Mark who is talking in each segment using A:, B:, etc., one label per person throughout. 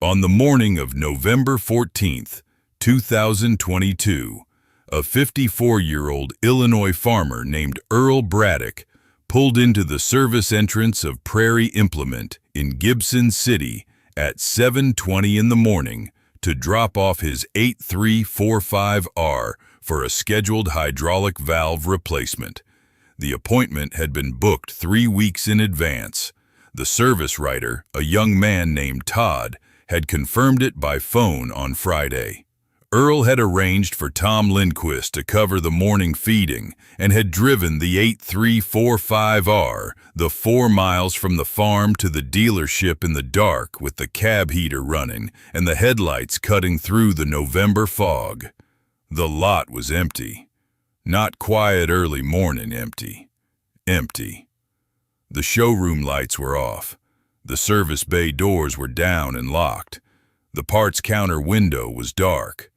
A: On the morning of November 14th, 2022, a 54-year-old Illinois farmer named Earl Braddock pulled into the service entrance of Prairie Implement in Gibson City at 7:20 in the morning to drop off his 8345R for a scheduled hydraulic valve replacement. The appointment had been booked 3 weeks in advance. The service writer, a young man named Todd, had confirmed it by phone on Friday. Earl had arranged for Tom Lindquist to cover the morning feeding and had driven the 8345R the 4 miles from the farm to the dealership in the dark with the cab heater running and the headlights cutting through the November fog. The lot was empty. Not quiet early morning empty. Empty. The showroom lights were off. The service bay doors were down and locked. The parts counter window was dark.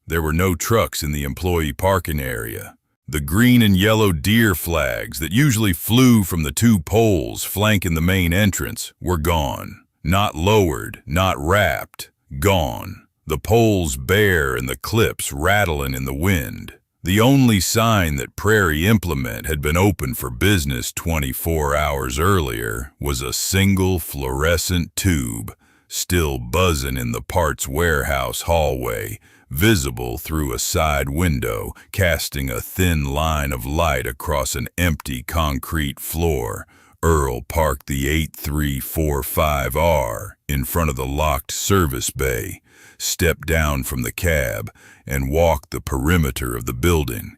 A: There were no trucks in the employee parking area. The green and yellow Deere flags that usually flew from the 2 poles flanking the main entrance were gone. Not lowered, not wrapped, gone. The poles bare and the clips rattling in the wind. The only sign that Prairie Implement had been open for business 24 hours earlier was a single fluorescent tube, still buzzing in the parts warehouse hallway, visible through a side window, casting a thin line of light across an empty concrete floor. Earl parked the 8345R in front of the locked service bay, stepped down from the cab, and walked the perimeter of the building.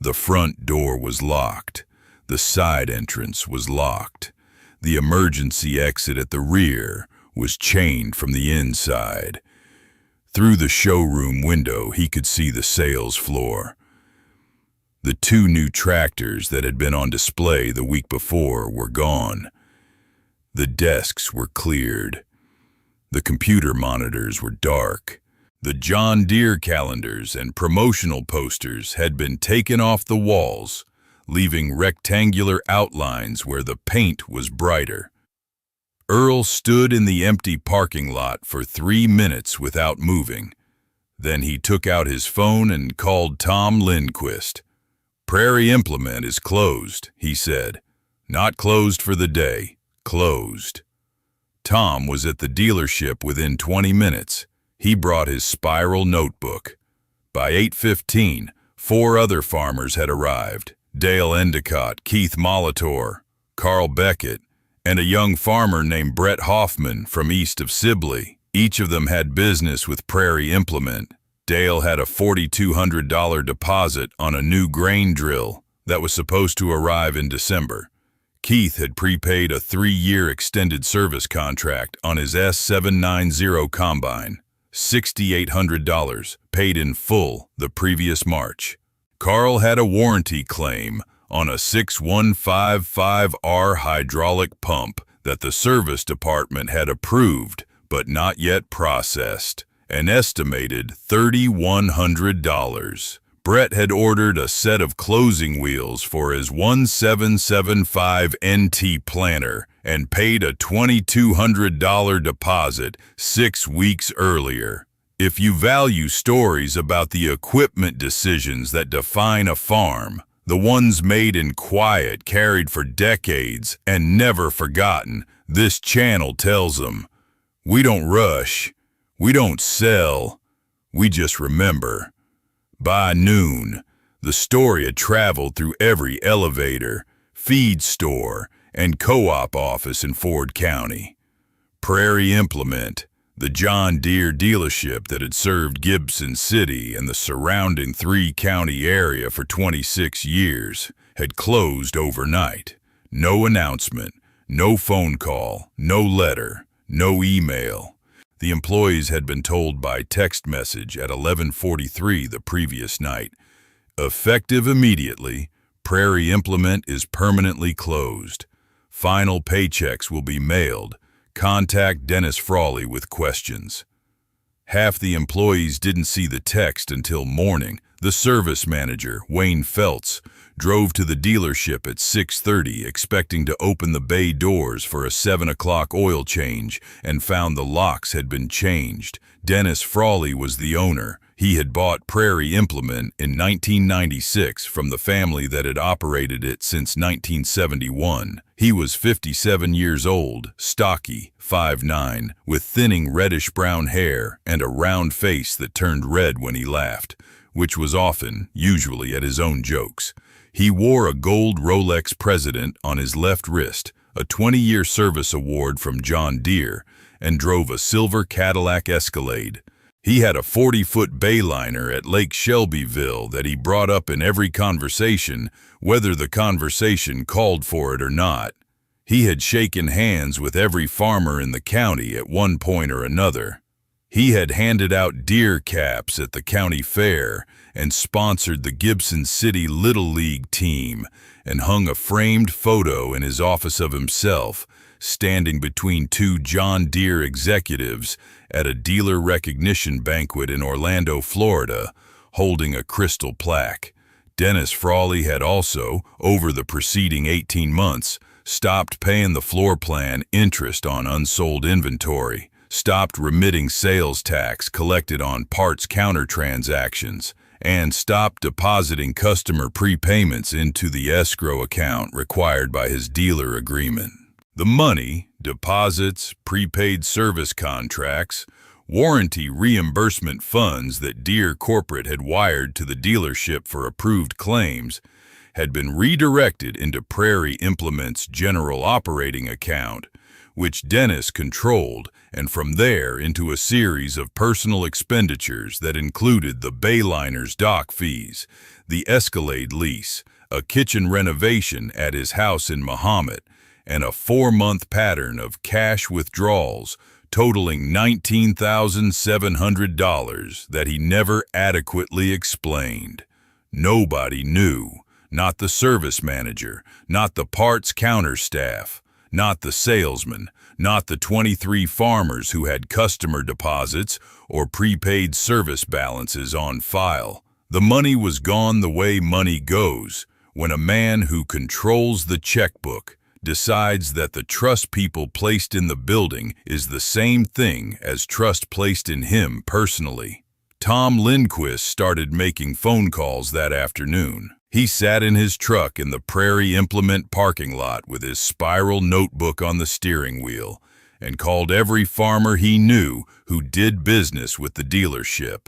A: The front door was locked. The side entrance was locked. The emergency exit at the rear was chained from the inside. Through the showroom window, he could see the sales floor. The 2 new tractors that had been on display the week before were gone. The desks were cleared. The computer monitors were dark. The John Deere calendars and promotional posters had been taken off the walls, leaving rectangular outlines where the paint was brighter. Earl stood in the empty parking lot for 3 minutes without moving. Then he took out his phone and called Tom Lindquist. "Prairie Implement is closed," he said. "Not closed for the day, closed." Tom was at the dealership within 20 minutes. He brought his spiral notebook. By 8:15, 4 other farmers had arrived: Dale Endicott, Keith Molitor, Carl Beckett, and a young farmer named Brett Hoffman from east of Sibley. Each of them had business with Prairie Implement. Dale had a $4,200 deposit on a new grain drill that was supposed to arrive in December. Keith had prepaid a 3-year extended service contract on his S790 combine, $6,800, paid in full the previous March. Carl had a warranty claim on a 6155R hydraulic pump that the service department had approved but not yet processed, an estimated $3,100. Brett had ordered a set of closing wheels for his 1775 NT planter and paid a $2,200 deposit 6 weeks earlier. If you value stories about the equipment decisions that define a farm, the ones made in quiet, carried for decades, and never forgotten, this channel tells them. We don't rush. We don't sell. We just remember. By noon, the story had traveled through every elevator, feed store, and co-op office in Ford County. Prairie Implement, the John Deere dealership that had served Gibson City and the surrounding 3-county area for 26 years, had closed overnight. No announcement, no phone call, no letter, no email. The employees had been told by text message at 11:43 the previous night. Effective immediately, Prairie Implement is permanently closed. Final paychecks will be mailed. Contact Dennis Frawley with questions. Half the employees didn't see the text until morning. The service manager, Wayne Feltz, drove to the dealership at 6:30 expecting to open the bay doors for a 7 o'clock oil change and found the locks had been changed. Dennis Frawley was the owner. He had bought Prairie Implement in 1996 from the family that had operated it since 1971. He was 57 years old, stocky, 5'9", with thinning reddish-brown hair and a round face that turned red when he laughed, which was often, usually at his own jokes. He wore a gold Rolex President on his left wrist, a 20-year service award from John Deere, and drove a silver Cadillac Escalade. He had a 40-foot bayliner at Lake Shelbyville that he brought up in every conversation, whether the conversation called for it or not. He had shaken hands with every farmer in the county at one point or another. He had handed out Deere caps at the county fair and sponsored the Gibson City Little League team and hung a framed photo in his office of himself, standing between two John Deere executives at a dealer recognition banquet in Orlando, Florida, holding a crystal plaque. Dennis Frawley had also, over the preceding 18 months, stopped paying the floor plan interest on unsold inventory, stopped remitting sales tax collected on parts counter transactions, and stopped depositing customer prepayments into the escrow account required by his dealer agreement. The money, deposits, prepaid service contracts, warranty reimbursement funds that Deere Corporate had wired to the dealership for approved claims had been redirected into Prairie Implement's general operating account, which Dennis controlled, and from there into a series of personal expenditures that included the bayliner's dock fees, the Escalade lease, a kitchen renovation at his house in Mahomet, and a 4-month pattern of cash withdrawals totaling $19,700 that he never adequately explained. Nobody knew, not the service manager, not the parts counter staff, not the salesman, not the 23 farmers who had customer deposits or prepaid service balances on file. The money was gone the way money goes, when a man who controls the checkbook decides that the trust people placed in the building is the same thing as trust placed in him personally. Tom Lindquist started making phone calls that afternoon. He sat in his truck in the Prairie Implement parking lot with his spiral notebook on the steering wheel and called every farmer he knew who did business with the dealership.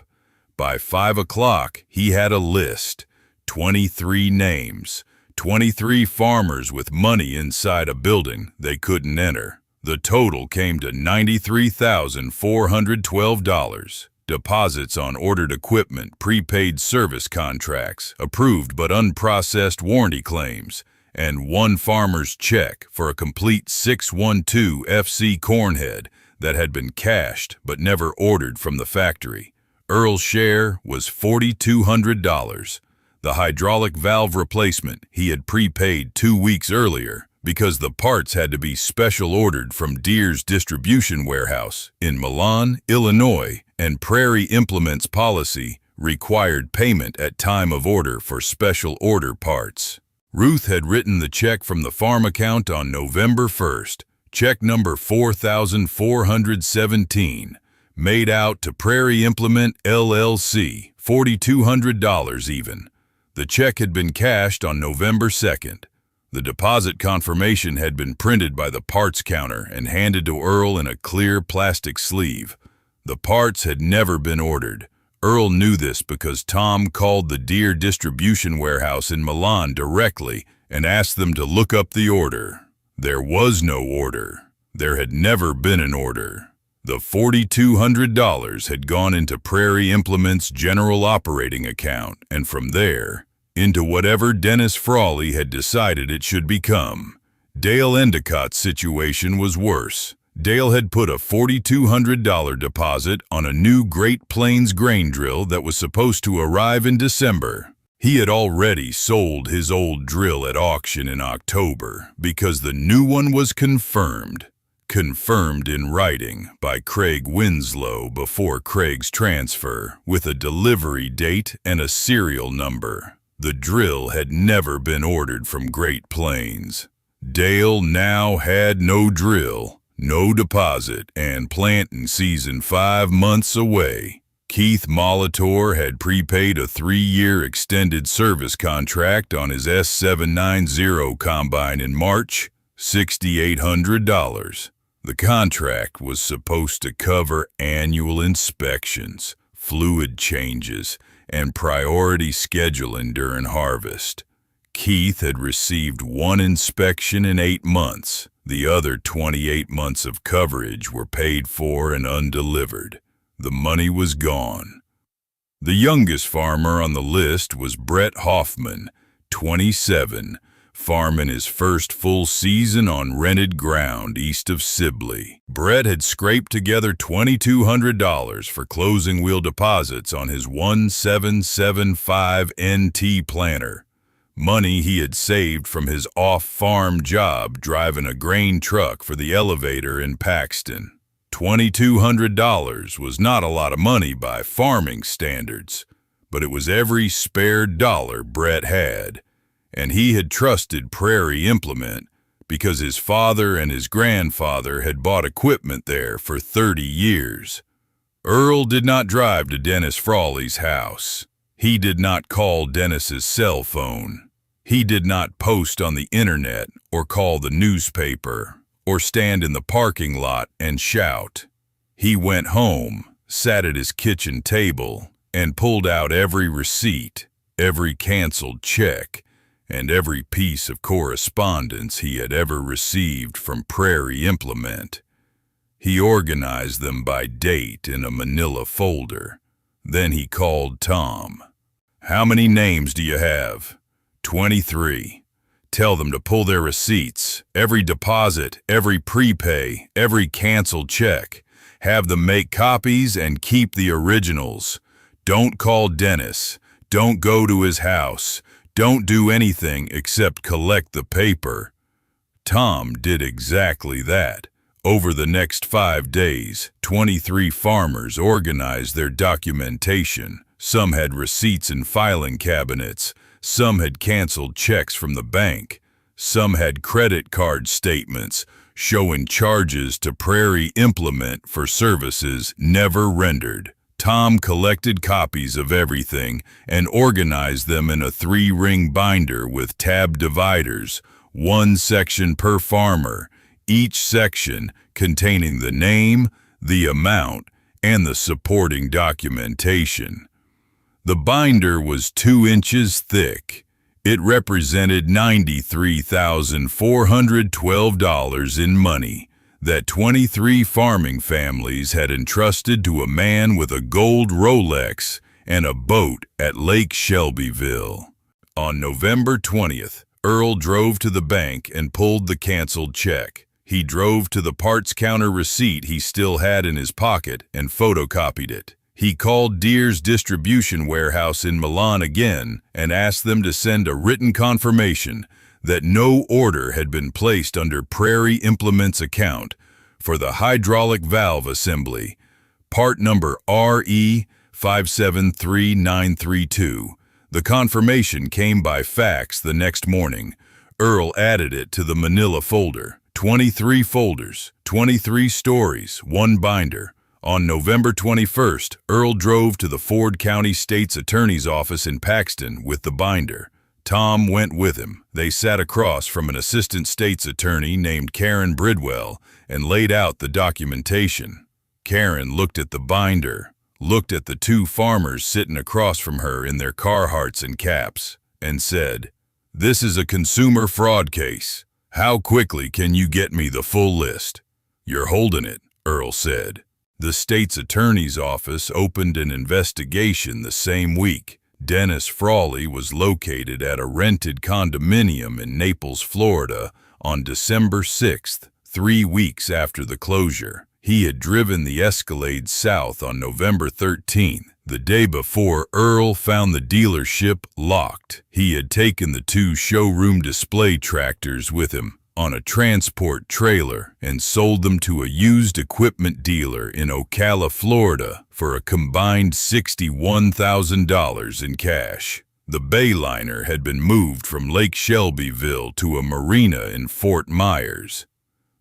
A: By 5 o'clock, he had a list, 23 names, 23 farmers with money inside a building they couldn't enter. The total came to $93,412. Deposits on ordered equipment, prepaid service contracts, approved but unprocessed warranty claims, and one farmer's check for a complete 612 FC cornhead that had been cashed but never ordered from the factory. Earl's share was $4,200. The hydraulic valve replacement he had prepaid 2 weeks earlier because the parts had to be special ordered from Deere's distribution warehouse in Milan, Illinois, and Prairie Implement's policy required payment at time of order for special order parts. Ruth had written the check from the farm account on November 1st, check number 4417, made out to Prairie Implement LLC, $4,200 even. The check had been cashed on November 2nd. The deposit confirmation had been printed by the parts counter and handed to Earl in a clear plastic sleeve. The parts had never been ordered. Earl knew this because Tom called the Deere distribution warehouse in Milan directly and asked them to look up the order. There was no order. There had never been an order. The $4,200 had gone into Prairie Implement's general operating account, and from there, into whatever Dennis Frawley had decided it should become. Dale Endicott's situation was worse. Dale had put a $4,200 deposit on a new Great Plains grain drill that was supposed to arrive in December. He had already sold his old drill at auction in October because the new one was confirmed in writing by Craig Winslow before Craig's transfer, with a delivery date and a serial number. The drill had never been ordered from Great Plains. Dale now had no drill, no deposit, and planting season 5 months away. Keith Molitor had prepaid a 3-year extended service contract on his S790 combine in March, $6,800. The contract was supposed to cover annual inspections, fluid changes, and priority scheduling during harvest. Keith had received 1 inspection in 8 months. The other 28 months of coverage were paid for and undelivered. The money was gone. The youngest farmer on the list was Brett Hoffman, 27, farming his first full season on rented ground east of Sibley. Brett had scraped together $2,200 for closing wheel deposits on his 1775 NT planter, money he had saved from his off-farm job driving a grain truck for the elevator in Paxton. $2,200 was not a lot of money by farming standards, but it was every spare dollar Brett had, and he had trusted Prairie Implement because his father and his grandfather had bought equipment there for 30 years. Earl did not drive to Dennis Frawley's house. He did not call Dennis's cell phone. He did not post on the internet or call the newspaper or stand in the parking lot and shout. He went home, sat at his kitchen table, and pulled out every receipt, every canceled check, and every piece of correspondence he had ever received from Prairie Implement. He organized them by date in a manila folder. Then he called Tom. "How many names do you have?" 23. Tell them to pull their receipts, every deposit, every prepay, every canceled check. Have them make copies and keep the originals. Don't call Dennis. Don't go to his house. Don't do anything except collect the paper. Tom did exactly that. Over the next 5 days, 23 farmers organized their documentation. Some had receipts in filing cabinets. Some had canceled checks from the bank. Some had credit card statements showing charges to Prairie Implement for services never rendered. Tom collected copies of everything and organized them in a 3-ring binder with tab dividers, 1 section per farmer, each section containing the name, the amount, and the supporting documentation. The binder was 2 inches thick. It represented $93,412 in money that 23 farming families had entrusted to a man with a gold Rolex and a boat at Lake Shelbyville. On November 20th, Earl drove to the bank and pulled the canceled check. He drove to the parts counter receipt he still had in his pocket and photocopied it. He called Deere's distribution warehouse in Milan again and asked them to send a written confirmation that no order had been placed under Prairie Implement's account for the hydraulic valve assembly, part number RE573932. The confirmation came by fax the next morning. Earl added it to the manila folder. 23 folders, 23 stories, 1 binder. On November 21st, Earl drove to the Ford County State's Attorney's office in Paxton with the binder. Tom went with him. They sat across from an assistant state's attorney named Karen Bridwell and laid out the documentation. Karen looked at the binder, looked at the 2 farmers sitting across from her in their Carhartts and caps, and said, "This is a consumer fraud case. How quickly can you get me the full list?" "You're holding it," Earl said. The state's attorney's office opened an investigation the same week. Dennis Frawley was located at a rented condominium in Naples, Florida on December 6th, 3 weeks after the closure. He had driven the Escalade south on November 13th, the day before Earl found the dealership locked. He had taken the 2 showroom display tractors with him on a transport trailer and sold them to a used equipment dealer in Ocala, Florida for a combined $61,000 in cash. The Bayliner had been moved from Lake Shelbyville to a marina in Fort Myers.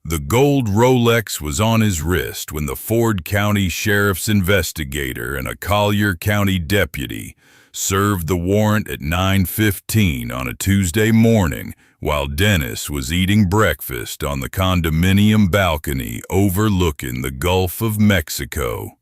A: The gold Rolex was on his wrist when the Ford County Sheriff's investigator and a Collier County deputy served the warrant at 9:15 on a Tuesday morning while Dennis was eating breakfast on the condominium balcony overlooking the Gulf of Mexico.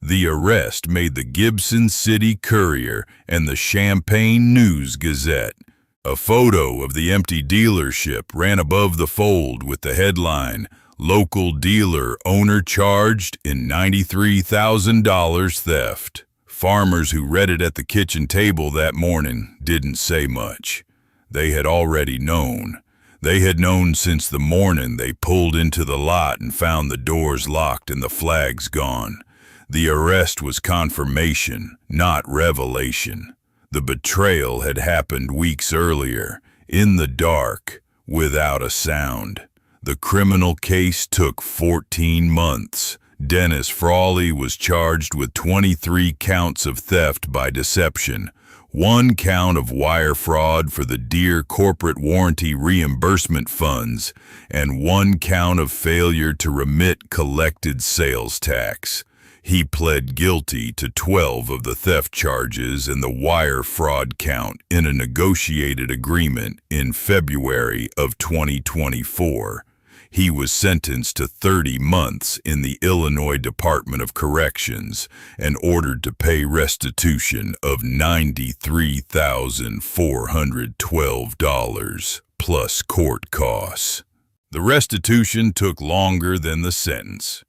A: The arrest made the Gibson City Courier and the Champaign News-Gazette. A photo of the empty dealership ran above the fold with the headline, "Local Dealer Owner Charged in $93,000 Theft." Farmers who read it at the kitchen table that morning didn't say much. They had already known. They had known since the morning they pulled into the lot and found the doors locked and the flags gone. The arrest was confirmation, not revelation. The betrayal had happened weeks earlier, in the dark, without a sound. The criminal case took 14 months. Dennis Frawley was charged with 23 counts of theft by deception, 1 count of wire fraud for the Deere corporate warranty reimbursement funds, and 1 count of failure to remit collected sales tax. He pled guilty to 12 of the theft charges and the wire fraud count in a negotiated agreement in February of 2024. He was sentenced to 30 months in the Illinois Department of Corrections and ordered to pay restitution of $93,412 plus court costs. The restitution took longer than the sentence.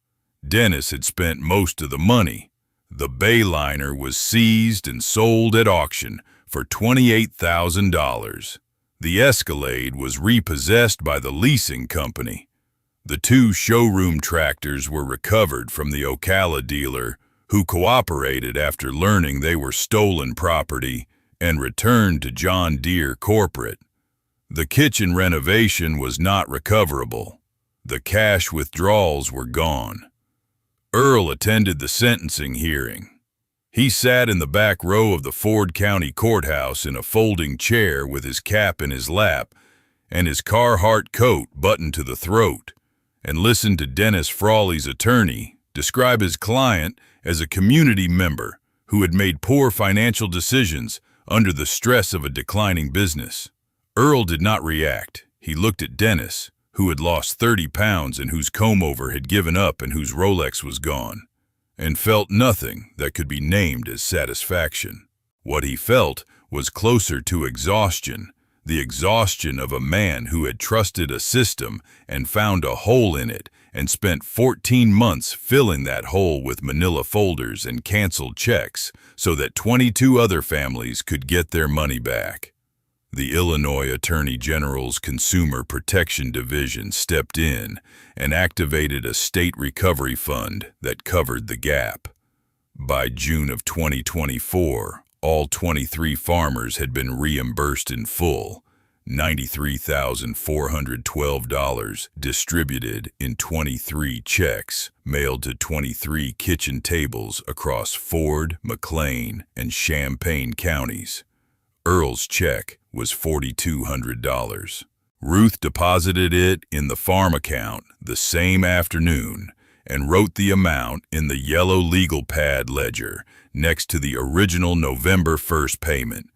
A: Dennis had spent most of the money. The Bayliner was seized and sold at auction for $28,000. The Escalade was repossessed by the leasing company. The 2 showroom tractors were recovered from the Ocala dealer, who cooperated after learning they were stolen property, and returned to John Deere Corporate. The kitchen renovation was not recoverable. The cash withdrawals were gone. Earl attended the sentencing hearing. He sat in the back row of the Ford County Courthouse in a folding chair with his cap in his lap and his Carhartt coat buttoned to the throat, and listened to Dennis Frawley's attorney describe his client as a community member who had made poor financial decisions under the stress of a declining business. Earl did not react. He looked at Dennis, who had lost 30 pounds and whose comb-over had given up and whose Rolex was gone, and felt nothing that could be named as satisfaction. What he felt was closer to exhaustion, the exhaustion of a man who had trusted a system and found a hole in it and spent 14 months filling that hole with manila folders and canceled checks so that 22 other families could get their money back. The Illinois Attorney General's Consumer Protection Division stepped in and activated a state recovery fund that covered the gap. By June of 2024, all 23 farmers had been reimbursed in full, $93,412 distributed in 23 checks mailed to 23 kitchen tables across Ford, McLean, and Champaign counties. Earl's check was $4,200. Ruth deposited it in the farm account the same afternoon and wrote the amount in the yellow legal pad ledger next to the original November 1st payment.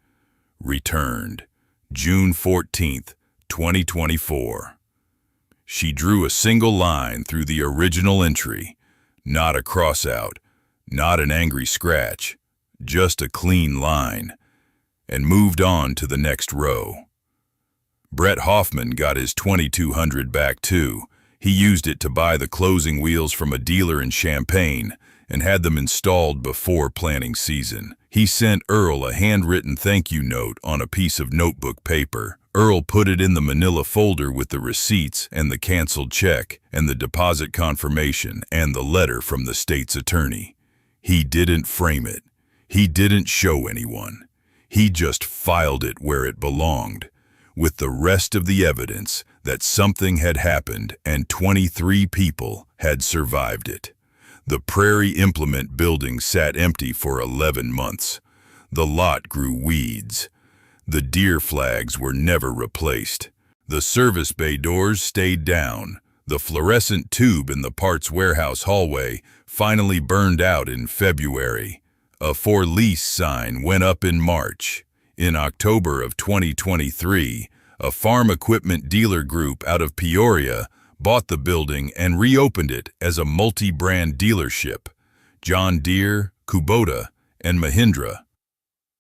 A: Returned June 14th, 2024. She drew a single line through the original entry, not a crossout, not an angry scratch, just a clean line, and moved on to the next row. Brett Hoffman got his $2,200 back too. He used it to buy the closing wheels from a dealer in Champaign and had them installed before planting season. He sent Earl a handwritten thank you note on a piece of notebook paper. Earl put it in the manila folder with the receipts and the canceled check and the deposit confirmation and the letter from the state's attorney. He didn't frame it. He didn't show anyone. He just filed it where it belonged, with the rest of the evidence that something had happened and 23 people had survived it. The Prairie Implement building sat empty for 11 months. The lot grew weeds. The Deere flags were never replaced. The service bay doors stayed down. The fluorescent tube in the parts warehouse hallway finally burned out in February. A for lease sign went up in March. In October of 2023, a farm equipment dealer group out of Peoria bought the building and reopened it as a multi-brand dealership. John Deere, Kubota, and Mahindra.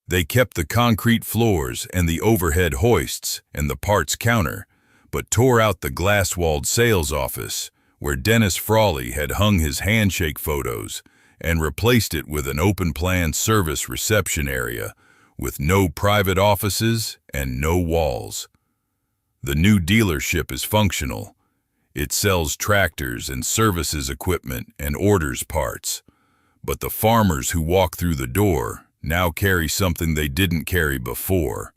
A: They kept the concrete floors and the overhead hoists and the parts counter, but tore out the glass-walled sales office, where Dennis Frawley had hung his handshake photos, and replaced it with an open-plan service reception area, with no private offices and no walls. The new dealership is functional. It sells tractors and services equipment and orders parts. But the farmers who walk through the door now carry something they didn't carry before,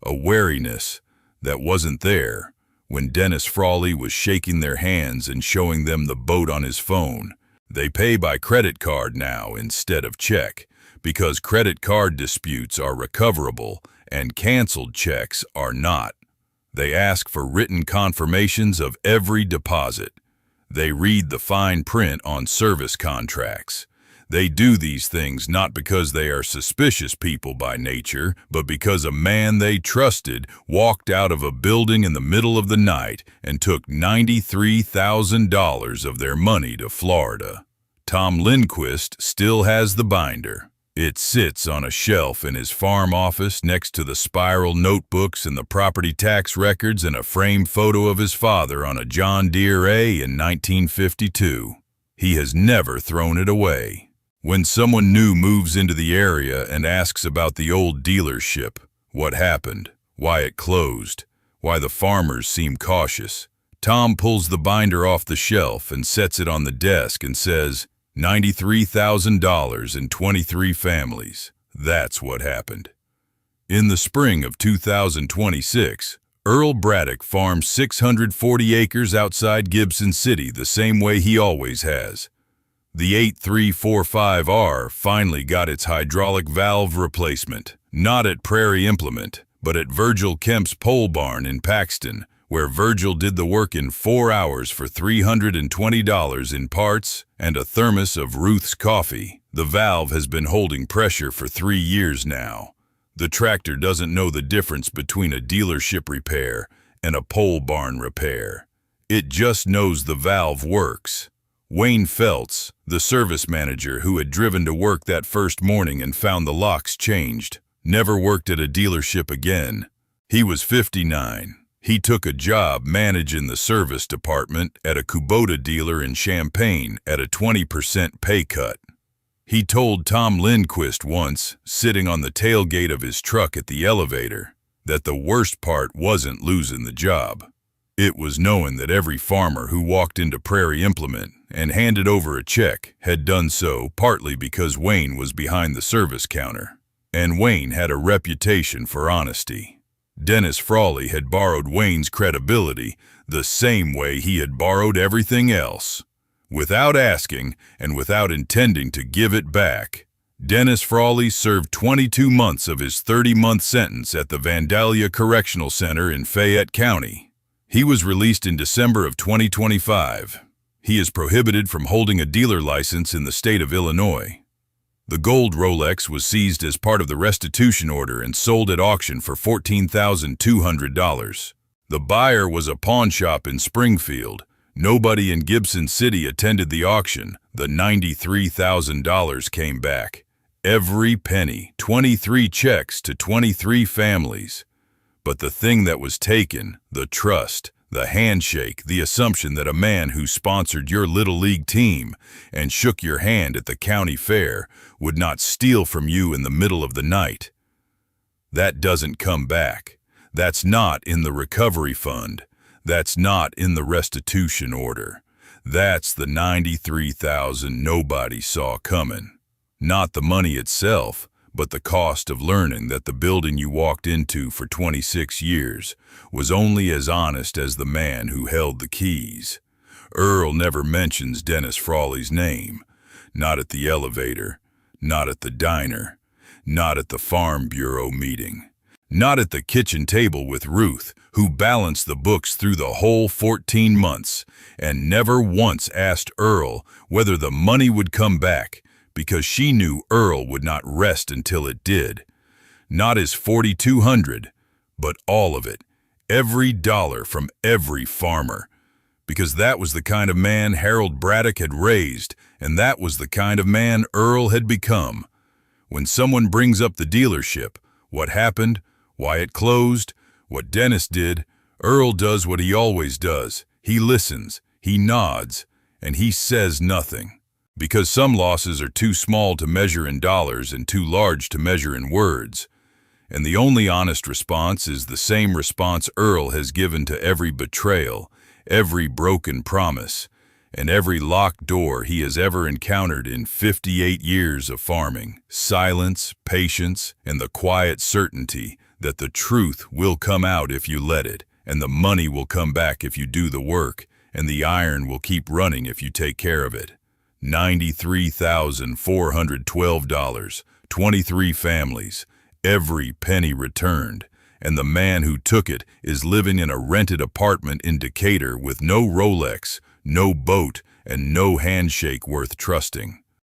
A: a wariness that wasn't there when Dennis Frawley was shaking their hands and showing them the boat on his phone. They pay by credit card now instead of check, because credit card disputes are recoverable and canceled checks are not. They ask for written confirmations of every deposit. They read the fine print on service contracts. They do these things not because they are suspicious people by nature, but because a man they trusted walked out of a building in the middle of the night and took $93,000 of their money to Florida. Tom Lindquist still has the binder. It sits on a shelf in his farm office next to the spiral notebooks and the property tax records and a framed photo of his father on a John Deere A in 1952. He has never thrown it away. When someone new moves into the area and asks about the old dealership, what happened, why it closed, why the farmers seem cautious, Tom pulls the binder off the shelf and sets it on the desk and says, $93,000 and 23 families. That's what happened. In the spring of 2026, Earl Braddock farms 640 acres outside Gibson City the same way he always has. The 8345R finally got its hydraulic valve replacement, not at Prairie Implement, but at Virgil Kemp's pole barn in Paxton, where Virgil did the work in 4 hours for $320 in parts and a thermos of Ruth's coffee. The valve has been holding pressure for 3 years now. The tractor doesn't know the difference between a dealership repair and a pole barn repair. It just knows the valve works. Wayne Feltz, the service manager who had driven to work that first morning and found the locks changed, never worked at a dealership again. He was 59. He took a job managing the service department at a Kubota dealer in Champaign at a 20% pay cut. He told Tom Lindquist once, sitting on the tailgate of his truck at the elevator, that the worst part wasn't losing the job. It was knowing that every farmer who walked into Prairie Implement and handed over a check had done so partly because Wayne was behind the service counter. And Wayne had a reputation for honesty. Dennis Frawley had borrowed Wayne's credibility the same way he had borrowed everything else. Without asking and without intending to give it back, Dennis Frawley served 22 months of his 30-month sentence at the Vandalia Correctional Center in Fayette County. He was released in December of 2025. He is prohibited from holding a dealer license in the state of Illinois. The gold Rolex was seized as part of the restitution order and sold at auction for $14,200. The buyer was a pawn shop in Springfield. Nobody in Gibson City attended the auction. The $93,000 came back. Every penny, 23 checks to 23 families. But the thing that was taken, the trust, the handshake, the assumption that a man who sponsored your Little League team and shook your hand at the county fair would not steal from you in the middle of the night. That doesn't come back. That's not in the recovery fund. That's not in the restitution order. That's the $93,000 nobody saw coming. Not the money itself, but the cost of learning that the building you walked into for 26 years was only as honest as the man who held the keys. Earl never mentions Dennis Frawley's name, not at the elevator, not at the diner, Not at the Farm Bureau meeting. Not at the kitchen table with Ruth, who balanced the books through the whole 14 months and never once asked Earl whether the money would come back, because she knew Earl would not rest until it did. Not his $4,200, but all of it, every dollar from every farmer. Because that was the kind of man Harold Braddock had raised, and that was the kind of man Earl had become. When someone brings up the dealership, what happened, why it closed, what Dennis did, Earl does what he always does. He listens, he nods, and he says nothing. Because some losses are too small to measure in dollars and too large to measure in words. And the only honest response is the same response Earl has given to every betrayal, every broken promise, and every locked door he has ever encountered in 58 years of farming. Silence, patience, and the quiet certainty that the truth will come out if you let it, and the money will come back if you do the work, and the iron will keep running if you take care of it. $93,412, 23 families, every penny returned, and the man who took it is living in a rented apartment in Decatur with no Rolex, no boat, and no handshake worth trusting.